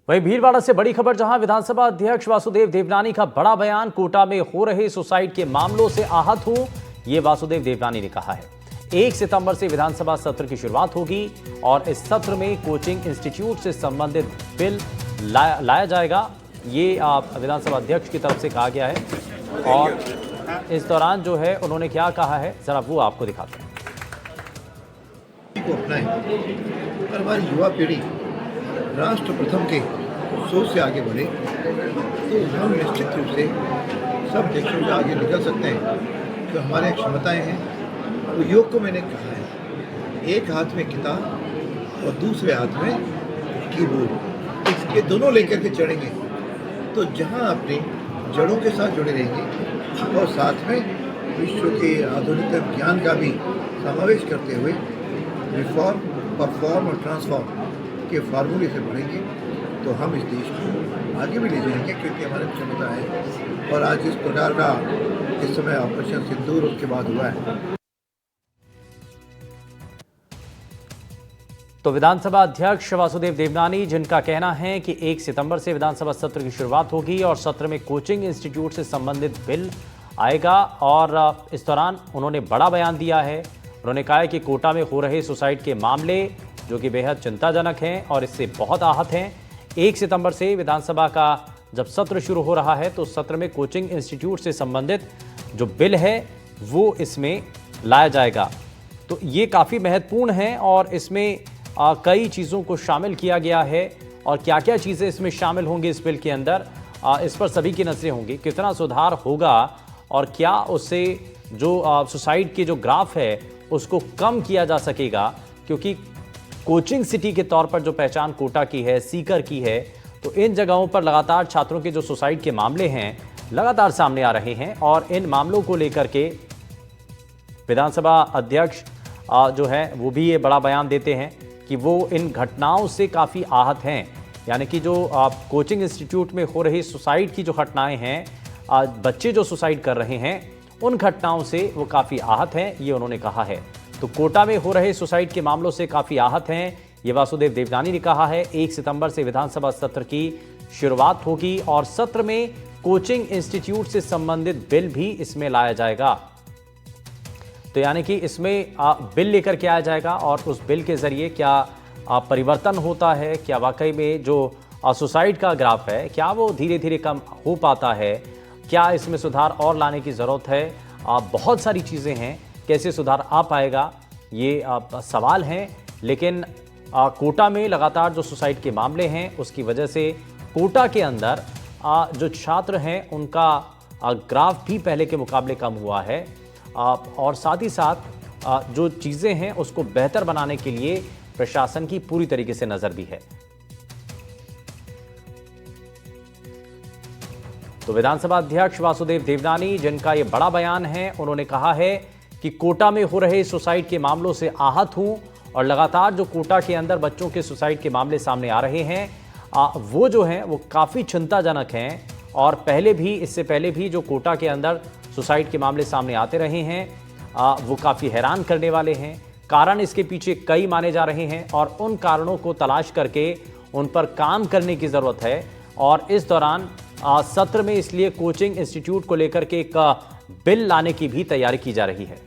वहीं भीलवाड़ा से बड़ी खबर, जहां विधानसभा अध्यक्ष वासुदेव देवनानी का बड़ा बयान। कोटा में हो रहे सुसाइड के मामलों से आहत हूं, ये वासुदेव देवनानी ने कहा है। 1 सितंबर से विधानसभा सत्र की शुरुआत होगी और इस सत्र में कोचिंग इंस्टीट्यूट से संबंधित बिल लाया जाएगा, ये विधानसभा अध्यक्ष की तरफ से कहा गया है। और इस दौरान जो है उन्होंने क्या कहा है, जरा वो आपको दिखाते हैं। को अपनाएं और हमारी युवा पीढ़ी राष्ट्र प्रथम के सोच से आगे बढ़े तो हम निश्चित रूप से सब देशों में आगे निकल सकते हैं। जो हमारे क्षमताएं हैं वो योग को मैंने कहा है, एक हाथ में किताब और दूसरे हाथ में कीबोर्ड, इसके दोनों लेकर के चढ़ेंगे तो जहां अपनी जड़ों के साथ जुड़े रहेंगे और साथ में विश्व के आधुनिक ज्ञान का भी समावेश करते हुए रिफॉर्म, परफॉर्म और ट्रांसफॉर्म के फार्मूले से बढ़ेंगे तो हम इस देश को आगे भी ले जाएंगे, क्योंकि हमारी क्षमता है। और आज इस प्रकार का इस समय ऑपरेशन सिंदूर उसके बाद हुआ है। तो विधानसभा अध्यक्ष वासुदेव देवनानी, जिनका कहना है कि 1 सितंबर से विधानसभा सत्र की शुरुआत होगी और सत्र में कोचिंग इंस्टीट्यूट से संबंधित बिल आएगा। और इस दौरान उन्होंने बड़ा बयान दिया है। उन्होंने कहा है कि कोटा में हो रहे सुसाइड के मामले जो कि बेहद चिंताजनक हैं और इससे बहुत आहत हैं। 1 सितंबर से विधानसभा का जब सत्र शुरू हो रहा है तो सत्र में कोचिंग इंस्टीट्यूट से संबंधित जो बिल है वो इसमें लाया जाएगा। तो ये काफ़ी महत्वपूर्ण है और इसमें कई चीज़ों को शामिल किया गया है। और क्या क्या चीज़ें इसमें शामिल होंगी इस बिल के अंदर, इस पर सभी की नज़रें होंगी। कितना सुधार होगा और क्या उससे जो सुसाइड के जो ग्राफ है उसको कम किया जा सकेगा, क्योंकि कोचिंग सिटी के तौर पर जो पहचान कोटा की है, सीकर की है, तो इन जगहों पर लगातार छात्रों के जो सुसाइड के मामले हैं लगातार सामने आ रहे हैं। और इन मामलों को लेकर के विधानसभा अध्यक्ष जो है वो भी ये बड़ा बयान देते हैं कि वो इन घटनाओं से काफ़ी आहत हैं। यानी कि जो कोचिंग इंस्टीट्यूट में हो रही सुसाइड की जो घटनाएं हैं, बच्चे जो सुसाइड कर रहे हैं, उन घटनाओं से वो काफ़ी आहत हैं, ये उन्होंने कहा है। तो कोटा में हो रहे सुसाइड के मामलों से काफ़ी आहत हैं, ये वासुदेव देवनानी ने कहा है। 1 सितंबर से विधानसभा सत्र की शुरुआत होगी और सत्र में कोचिंग इंस्टीट्यूट से संबंधित बिल भी इसमें लाया जाएगा। तो यानी कि इसमें बिल लेकर के आया जाएगा और उस बिल के जरिए क्या परिवर्तन होता है, क्या वाकई में जो सुसाइड का ग्राफ है क्या वो धीरे धीरे कम हो पाता है, क्या इसमें सुधार और लाने की ज़रूरत है। बहुत सारी चीज़ें हैं, कैसे सुधार आ पाएगा ये सवाल हैं। लेकिन कोटा में लगातार जो सुसाइड के मामले हैं उसकी वजह से कोटा के अंदर जो छात्र हैं उनका ग्राफ भी पहले के मुकाबले कम हुआ है। और साथ ही साथ जो चीज़ें हैं उसको बेहतर बनाने के लिए प्रशासन की पूरी तरीके से नज़र भी है। तो विधानसभा अध्यक्ष वासुदेव देवनानी, जिनका ये बड़ा बयान है, उन्होंने कहा है कि कोटा में हो रहे सुसाइड के मामलों से आहत हूं और लगातार जो कोटा के अंदर बच्चों के सुसाइड के मामले सामने आ रहे हैं वो जो हैं वो काफ़ी चिंताजनक हैं। और इससे पहले भी जो कोटा के अंदर सुसाइड के मामले सामने आते रहे हैं वो काफ़ी हैरान करने वाले हैं। कारण इसके पीछे कई माने जा रहे हैं और उन कारणों को तलाश करके उन पर काम करने की ज़रूरत है। और इस दौरान सत्र में इसलिए कोचिंग इंस्टीट्यूट को लेकर के एक बिल लाने की भी तैयारी की जा रही है।